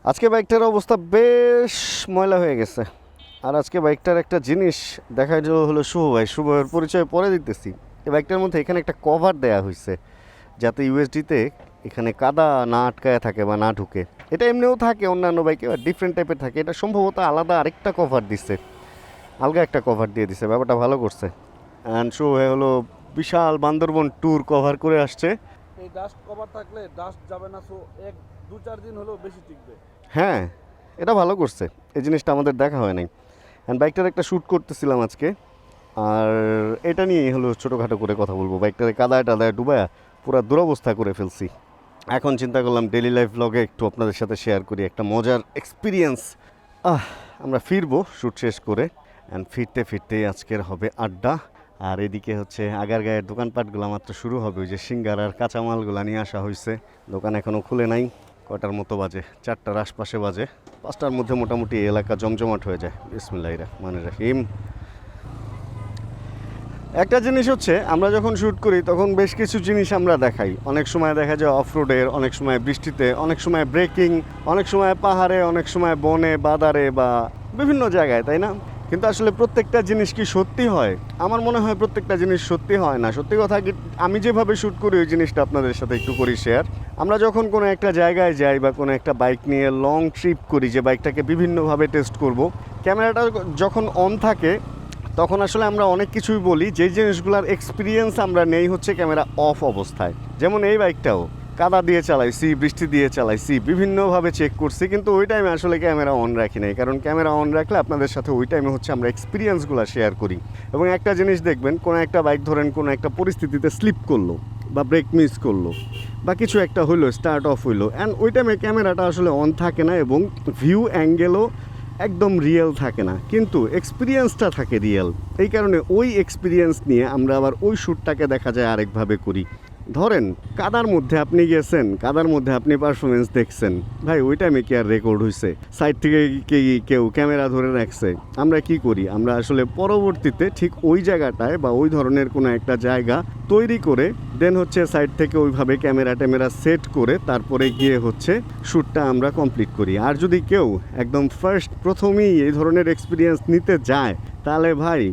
আজকে বাইকটার অবস্থা বেশ ময়লা হয়ে গেছে। আর আজকে বাইকটার একটা জিনিস দেখার জন্য হলো শুভের পরিচয় পরে দিতেছি। এই বাইকটার মধ্যে এখানে একটা কভার দেয়া হয়েছে যাতে ইউএসডিতে এখানে কাদা না আটকায় থাকে বা না ঢুকে। এটা এমনিও থাকে অন্যান্য বাইকে, ডিফারেন্ট টাইপের থাকে। এটা সম্ভবত আলাদা আরেকটা কভার দিচ্ছে, আলগা একটা কভার দিয়ে দিছে। ব্যাপারটা ভালো করছে। অ্যান্ড শুভে হলো বিশাল বান্দরবন ট্যুর কভার করে আসছে। এই ডাস্ট কভার থাকলে ডাস্ট যাবে না, সো 1-2-4 দিন হলেও বেশি টিকবে। হ্যাঁ, এটা ভালো করছে। এই জিনিসটা আমাদের দেখা হয় নাই। অ্যান্ড বাইকটার একটা শ্যুট করতেছিলাম আজকে, আর এটা নিয়েই হলো ছোটোখাটো করে কথা বলবো। বাইকটারে কাদায় টাদায় ডুবায়া পুরো দুরবস্থা করে ফেলছি। এখন চিন্তা করলাম ডেইলি লাইফ ব্লগে একটু আপনাদের সাথে শেয়ার করি একটা মজার এক্সপিরিয়েন্স। আমরা ফিরবো শ্যুট শেষ করে, অ্যান্ড ফিরতে ফিরতেই আজকের হবে আড্ডা। আর এদিকে হচ্ছে আগারগাঁয়ের দোকানপাটগুলো মাত্র শুরু হবে। ওই যে সিঙ্গারার কাঁচামালগুলো নিয়ে আসা হয়েছে। দোকান এখনও খুলে নাই। কটার মতো বাজে? 4টার আশপাশে বাজে। 5টার মধ্যে মোটামুটি এলাকা জমজমাট হয়ে যায়। বিসমিল্লাহির রহমানির রহিম। একটা জিনিস হচ্ছে, আমরা যখন শ্যুট করি তখন বেশ কিছু জিনিস আমরা দেখাই। অনেক সময় দেখা যায় অফ রোডের, অনেক সময় বৃষ্টিতে, অনেক সময় ব্রেকিং, অনেক সময় পাহাড়ে, অনেক সময় বনে বাদারে বা বিভিন্ন জায়গায়, তাই না? কিন্তু আসলে প্রত্যেকটা জিনিস কি সত্যি হয়? আমার মনে হয় প্রত্যেকটা জিনিস সত্যি হয় না। সত্যি কথা কি, আমি যেভাবে শ্যুট করি ওই জিনিসটা আপনাদের সাথে একটু করি শেয়ার। আমরা যখন কোনো একটা জায়গায় যাই বা কোনো একটা বাইক নিয়ে লং ট্রিপ করি, যে বাইকটাকে বিভিন্নভাবে টেস্ট করব, ক্যামেরাটা যখন অন থাকে তখন আসলে আমরা অনেক কিছুই বলি। যে জিনিসগুলোর এক্সপিরিয়েন্স আমরা নেই হচ্ছে ক্যামেরা অফ অবস্থায়। যেমন এই বাইকটাও কাদা দিয়ে চালাইছি, বৃষ্টি দিয়ে চালাইছি, বিভিন্নভাবে চেক করছি, কিন্তু ওই টাইমে আসলে ক্যামেরা অন রাখি নাই। কারণ ক্যামেরা অন রাখলে আপনাদের সাথে ওই টাইমে হচ্ছে আমরা এক্সপিরিয়েন্সগুলো শেয়ার করি। এবং একটা জিনিস দেখবেন, কোনো একটা বাইক ধরেন কোনো একটা পরিস্থিতিতে স্লিপ করলো বা ব্রেক মিস করলো বা কিছু একটা হইলো, স্টার্ট অফ হইলো, অ্যান্ড ওই টাইমে ক্যামেরাটা আসলে অন থাকে না এবং ভিউ অ্যাঙ্গেলও একদম রিয়েল থাকে না, কিন্তু এক্সপিরিয়েন্সটা থাকে রিয়েল। এই কারণে ওই এক্সপিরিয়েন্স নিয়ে আমরা আবার ওই শ্যুটটাকে দেখা যায় আরেকভাবে করি। ধরেন কাদার মধ্যে আপনি গেছেন, কাদার মধ্যে আপনি পারফরমেন্স দেখছেন, ভাই ওই টাইমে কি আর রেকর্ড হয়েছে? সাইড থেকে কেউ ক্যামেরা ধরে রাখছে? আমরা কি করি, আমরা আসলে পরবর্তীতে ঠিক ওই জায়গাটায় বা ওই ধরনের কোনো একটা জায়গা তৈরি করে দেন হচ্ছে সাইড থেকে ওইভাবে ক্যামেরা সেট করে তারপরে গিয়ে হচ্ছে শ্যুটটা আমরা কমপ্লিট করি। আর যদি কেউ একদম প্রথমেই এই ধরনের এক্সপিরিয়েন্স নিতে যায়, তাহলে ভাই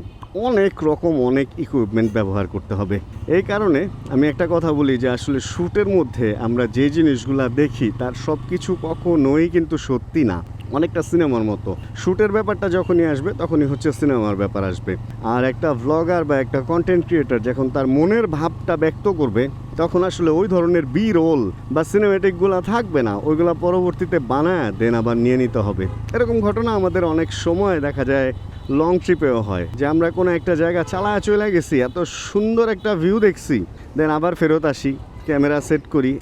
অনেক ইকুইপমেন্ট ব্যবহার করতে হবে। এই কারণে আমি একটা কথা বলি যে আসলে শ্যুটের মধ্যে আমরা যে জিনিসগুলো দেখি তার সব কিছু কখনোই কিন্তু সত্যি না। অনেকটা সিনেমার মতো। শ্যুটের ব্যাপারটা যখনই আসবে তখনই হচ্ছে সিনেমার ব্যাপার আসবে। আর একটা ভ্লগার বা একটা কন্টেন্ট ক্রিয়েটর যখন তার মনের ভাবটা ব্যক্ত করবে, তখন আসলে ওই ধরনের বি রোল বা সিনেমেটিকগুলো থাকবে না। ওইগুলো পরবর্তীতে বানায় দেন আবার নিয়ে নিতে হবে। এরকম ঘটনা আমাদের অনেক সময় দেখা যায় লং ট্রিপেও হয়, যে আমরা কোনো একটা জায়গা চালায় চলে গেছি, এত সুন্দর একটা ভিউ দেখছি, দেন আবার ফেরত আসি, ক্যামেরা সেট করি,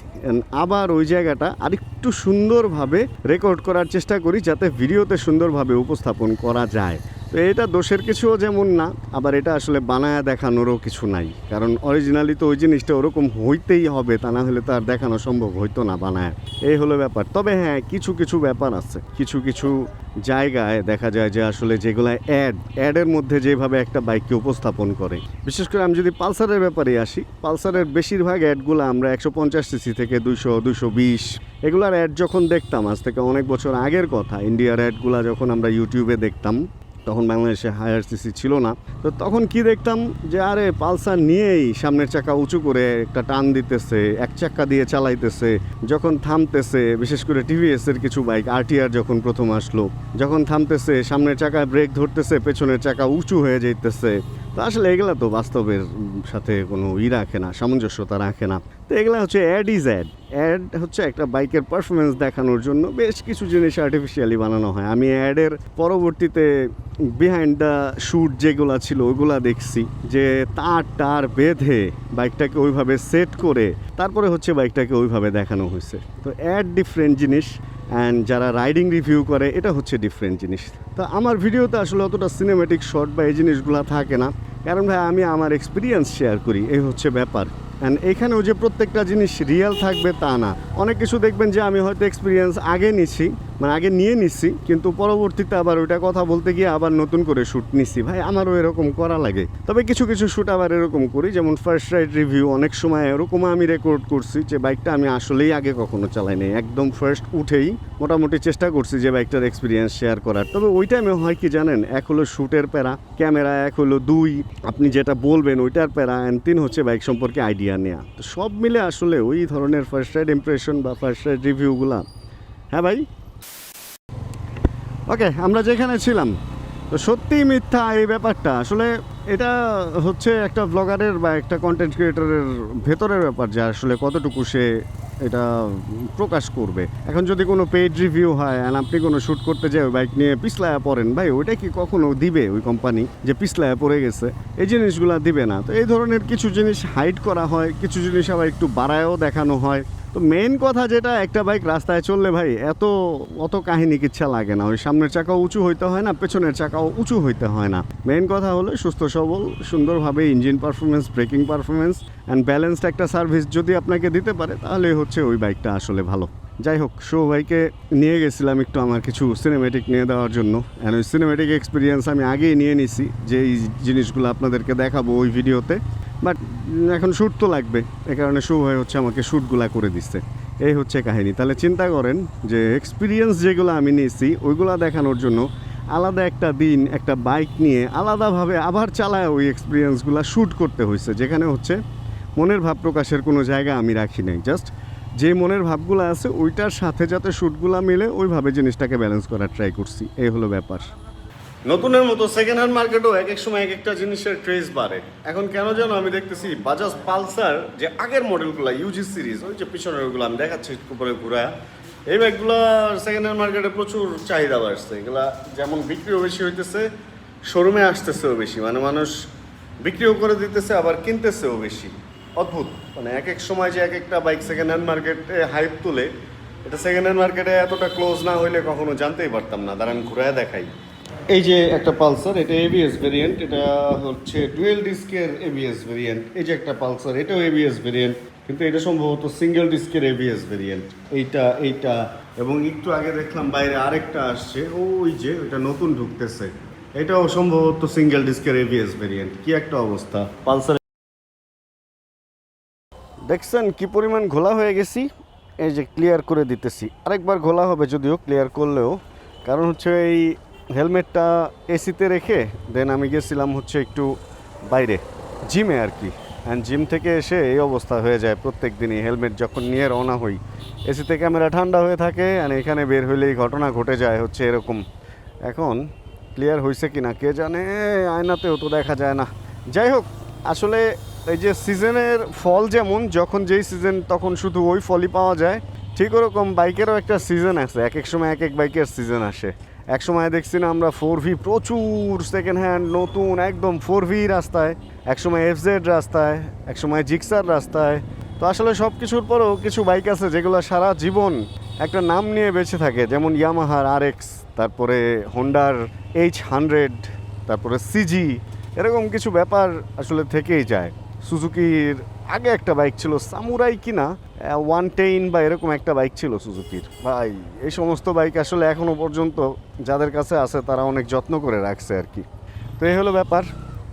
আবার ওই জায়গাটা আরেকটু সুন্দরভাবে রেকর্ড করার চেষ্টা করি যাতে ভিডিওতে সুন্দরভাবে উপস্থাপন করা যায়। তো এটা দোষের কিছুও যেমন না, আবার এটা আসলে বানায়া দেখানোরও কিছু নাই। কারণ অরিজিনালি তো ওই জিনিসটা ওরকম হইতেই হবে, তা না হলে তো আর দেখানো সম্ভব হইতো না বানায়। এই হলো ব্যাপার। তবে হ্যাঁ, কিছু ব্যাপার আছে, কিছু জায়গায় দেখা যায় যে আসলে যেগুলো অ্যাডের মধ্যে যেভাবে একটা বাইককে উপস্থাপন করে, বিশেষ করে আমি যদি পালসারের ব্যাপারে আসি, পালসারের বেশিরভাগ অ্যাডগুলো আমরা 150cc থেকে 200-220 এগুলার অ্যাড যখন দেখতাম, আজ থেকে অনেক বছর আগের কথা, ইন্ডিয়ার অ্যাডগুলো যখন আমরা ইউটিউবে দেখতাম, তখন বাংলাদেশে হায়ার সিসি ছিল না। তো তখন কি দেখতাম যে আরে পালসার নিয়েই সামনের চাকা উঁচু করে একটা টান দিতেছে, এক চাক্কা দিয়ে চালাইতেছে, যখন থামতেছে, বিশেষ করে টিভিএসের কিছু বাইক আরটিআর যখন প্রথম আসলো, যখন থামতেছে সামনের চাকায় ব্রেক ধরতেছে, পেছনের চাকা উঁচু হয়ে যাইতেছে। তো আসলে এগুলা তো বাস্তবের সাথে কোনো রাখে না, সামঞ্জস্যতা রাখে না। তো এগুলা হচ্ছে অ্যাড হচ্ছে একটা বাইকের পারফরমেন্স দেখানোর জন্য বেশ কিছু জিনিস আর্টিফিশিয়ালি বানানো হয়। আমি অ্যাডের পরবর্তীতে বিহাইন্ড দ্য শ্যুট যেগুলো ছিল ওইগুলা দেখছি, যে তার বেঁধে বাইকটাকে ওইভাবে সেট করে তারপরে হচ্ছে বাইকটাকে ওইভাবে দেখানো হয়েছে। তো অ্যাড ডিফারেন্ট জিনিস, অ্যান্ড যারা রাইডিং রিভিউ করে এটা হচ্ছে ডিফারেন্ট জিনিস। তো আমার ভিডিওতে আসলে অতটা সিনেমেটিক শট বা এই জিনিসগুলো থাকে না, কারণ ভাই আমি আমার এক্সপিরিয়েন্স শেয়ার করি, এই হচ্ছে ব্যাপার। অ্যান্ড এখানেও যে প্রত্যেকটা জিনিস রিয়েল থাকবে তা না। অনেক কিছু দেখবেন যে আমি হয়তো এক্সপিরিয়েন্স আগে নিছি, মানে আগে নিয়ে নিছি, কিন্তু পরবর্তীতে আবার ওইটা কথা বলতে গিয়ে আবার নতুন করে শ্যুট নিছি। ভাই আমারও এরকম করা লাগে। তবে কিছু কিছু শ্যুট আবার এরকম করি, যেমন ফার্স্ট রাইড রিভিউ অনেক সময় এরকম আমি রেকর্ড করছি যে বাইকটা আমি আসলেই আগে কখনো চালাই নাই, একদম ফার্স্ট উঠেই মোটামুটি চেষ্টা করছি যে বাইকটার এক্সপিরিয়েন্স শেয়ার করার। তবে ওই টাইমে হয় কি জানেন, এক হলো শ্যুটের প্যারা, ক্যামেরা, এক হলো 2 আপনি যেটা বলবেন ওইটার প্যারা, অ্যান্ড 3 হচ্ছে বাইক সম্পর্কে আইডিয়া নেওয়া। তো সব মিলে আসলে ওই ধরনের ফার্স্ট রাইড ইমপ্রেশন বা ফার্স্ট রাইড রিভিউগুলা। হ্যাঁ ভাই, ওকে, আমরা যেখানে ছিলাম তো সত্যিই মিথ্যা এই ব্যাপারটা, আসলে এটা হচ্ছে একটা ব্লগারের বা একটা কন্টেন্ট ক্রিয়েটরের ভেতরের ব্যাপার, যে আসলে কতটুকু সে এটা প্রকাশ করবে। এখন যদি কোনো পেইড রিভিউ হয় আর আপনি কোনো শ্যুট করতে যাও বাইক নিয়ে পিছলায়া পড়েন, ভাই ওইটা কি কখনো দিবে ওই কোম্পানি যে পিছলায়া পড়ে গেছে? এই জিনিসগুলো দিবে না। তো এই ধরনের কিছু জিনিস হাইড করা হয়, কিছু জিনিস আবার একটু বাড়ায়ও দেখানো হয়। তো মেইন কথা যেটা, একটা বাইক রাস্তায় চললে ভাই অত কাহিনী কিচ্ছা লাগে না। ওই সামনের চাকাও উঁচু হইতে হয় না, পেছনের চাকাও উঁচু হইতে হয় না। মেইন কথা হলো সুস্থ সবল সুন্দরভাবে engine performance, breaking performance and balanced একটা সার্ভিস যদি আপনাকে দিতে পারে, তাহলে হচ্ছে ওই বাইকটা আসলে ভালো। যাই হোক, শো ভাইকে নিয়ে গেছিলাম একটু আমার কিছু সিনেমেটিক নিয়ে দেওয়ার জন্য, অ্যান্ড ওই সিনেমেটিক এক্সপিরিয়েন্স আমি আগেই নিয়ে নিছি যে এই জিনিসগুলো আপনাদেরকে দেখাবো ওই ভিডিওতে। বাট এখন শ্যুট তো লাগবে, এ কারণে শো ভাই হচ্ছে আমাকে শ্যুটগুলা করে দিচ্ছে। এই হচ্ছে কাহিনী। তাহলে চিন্তা করেন যে এক্সপিরিয়েন্স যেগুলো আমি নিয়েছি ওইগুলা দেখানোর জন্য আলাদা একটা দিন একটা বাইক নিয়ে আলাদাভাবে আবার চালায় ওই এক্সপিরিয়েন্সগুলো শ্যুট করতে হয়েছে, যেখানে হচ্ছে মনের ভাব প্রকাশের কোনো জায়গা আমি রাখি নাই। জাস্ট যে মনের ভাবগুলো আছে ওইটার সাথে যাতে শ্যুটগুলো মিলে ওইভাবে জিনিসটাকে ব্যালেন্স করার ট্রাই করছি। এই হলো ব্যাপার। নতুনের মতো সেকেন্ড হ্যান্ড মার্কেটও এক এক সময় এক একটা জিনিসের ট্রেস বাড়ে। এখন কেন যেন আমি দেখতেছি বাজাজ পালসার যে আগের মডেলগুলো ইউজি সিরিজ, ওই যে পিছনের ওগুলো আমি দেখাচ্ছি উপরে ঘুরা, এই বাইকগুলো সেকেন্ড হ্যান্ড মার্কেটে প্রচুর চাহিদা বাড়ছে। এগুলা যেমন বিক্রিও বেশি হইতেছে, শোরুমে আসতেছেও বেশি, মানে মানুষ বিক্রিও করে দিতেছে আবার কিনতেছেও বেশি। অদ্ভুত, মানে এক এক সময় যে এক একটা বাইক সেকেন্ড হ্যান্ড মার্কেটে হাইপ তুলে, এটা সেকেন্ড হ্যান্ড মার্কেটে এতটা ক্লোজ না হইলে কখনো জানতেই পারতাম না। দাঁড়ান ঘুরায় দেখাই। এই যে একটা পালসার, এটা এবিএস ভেরিয়েন্ট, এটা হচ্ছে ডুয়েল ডিস্কের এবিএস ভেরিয়েন্ট। এই যে একটা পালসার, এটাও এবিএস ভেরিয়েন্ট, কিন্তু এটা সম্ভবত সিঙ্গেল ডিস্কের এবিএস ভেরিয়েন্ট। এইটা এবং একটু আগে দেখলাম বাইরে আরেকটা আসছে, ওই যে ওইটা নতুন ঢুকতেছে, এটাও সম্ভবত সিঙ্গেল ডিস্কের এবিএস ভেরিয়েন্ট। কি একটা অবস্থা পালসার। দেখছেন কি পরিমাণ ঘোলা হয়ে গেছি? এই যে ক্লিয়ার করে দিতেছি, আরেকবার ঘোলা হবে যদিও ক্লিয়ার করলেও, কারণ হচ্ছে এই হেলমেটটা এসিতে রেখে দেন আমি গেছিলাম হচ্ছে একটু বাইরে জিমে আর কি, অ্যান্ড জিম থেকে এসে এই অবস্থা হয়ে যায় প্রত্যেক দিনই। হেলমেট যখন নিয়ে রওনা হই, এসিতে ক্যামেরা ঠান্ডা হয়ে থাকে, অ্যান্ড এখানে বের হইলেই ঘটনা ঘটে যায় হচ্ছে এরকম। এখন ক্লিয়ার হয়েছে কি না কে জানে, আয়নাতেও তো দেখা যায় না। যাই হোক, আসলে এই যে সিজনের ফল, যেমন যখন যেই সিজন তখন শুধু ওই ফলই পাওয়া যায়, ঠিক ওরকম বাইকেরও একটা সিজন আছে। এক এক সময় এক এক বাইকের সিজন আসে। এক সময় দেখছি না আমরা 4V প্রচুর সেকেন্ড হ্যান্ড নতুন একদম 4V রাস্তায়, এক সময় FZ রাস্তায়, এক সময় জিক্সার রাস্তায়। তো আসলে সব কিছুর পরেও কিছু বাইক আছে যেগুলো সারা জীবন একটা নাম নিয়ে বেঁচে থাকে, যেমন ইয়ামাহার RX, তারপরে হোন্ডার H100, তারপরে CG, এরকম কিছু ব্যাপার আসলে থেকেই যায়। সুজুকির আগে একটা বাইক ছিল সামুরাই কিনা 110 বা এরকম একটা বাইক ছিল সুজুকির। ভাই এই সমস্ত বাইক আসলে এখনো পর্যন্ত যাদের কাছে আছে তারা অনেক যত্ন করে রাখছে আর কি। তো এই হলো ব্যাপার।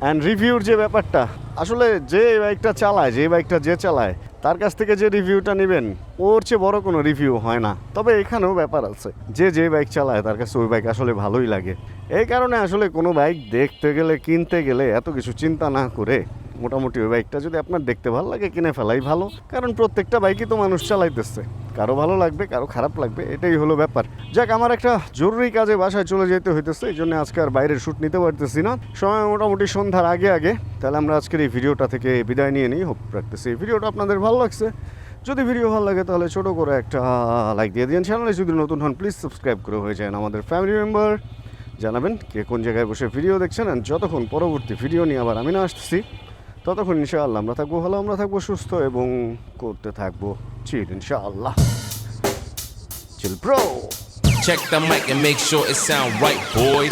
অ্যান্ড রিভিউর যে ব্যাপারটা, আসলে যে বাইকটা চালায়, যে বাইকটা যে চালায় তার কাছ থেকে যে রিভিউটা নেবেন ওর চেয়ে বড় কোনো রিভিউ হয় না। তবে এখানেও ব্যাপার আছে, যে বাইক চালায় তার কাছে ওই বাইক আসলে ভালোই লাগে। এই কারণে আসলে কোনো বাইক দেখতে গেলে কিনতে গেলে এত কিছু চিন্তা না করে মোটামুটি ওই বাইকটা যদি আপনার দেখতে ভালো লাগে কিনে ফেলাই ভালো। কারণ প্রত্যেকটা বাইকই তো মানুষ চালাইতেছে, কারো ভালো লাগবে কারো খারাপ লাগবে, এটাই হলো ব্যাপার। যাক, আমার একটা জরুরি কাজে বাসায় চলে যেতে হইতেছে, এই জন্য আজকে আর বাইরের শ্যুট নিতে পারতেছি না, সময় মোটামুটি সন্ধ্যার আগে। তাহলে আমরা আজকের এই ভিডিওটা থেকে বিদায় নিয়ে নিই। হোপ রাখতেছি এই ভিডিওটা আপনাদের ভালো লাগছে। যদি ভিডিও ভালো লাগে তাহলে ছোট করে একটা লাইক দিয়ে দিন। চ্যানেলে যদি নতুন হন প্লিজ সাবস্ক্রাইব করে হয়ে যান আমাদের ফ্যামিলি মেম্বার। জানাবেন কে কোন জায়গায় বসে ভিডিও দেখছেন, আর যতক্ষণ পরবর্তী ভিডিও নিয়ে আবার আমি না আসতেছি ততক্ষণ ইনশাআল্লাহ আমরা থাকবো ভালো, আমরা থাকবো সুস্থ এবং করতে থাকবো চিল ইনশাআল্লাহ। Chill bro. Check the mic and make sure it sound right, boys.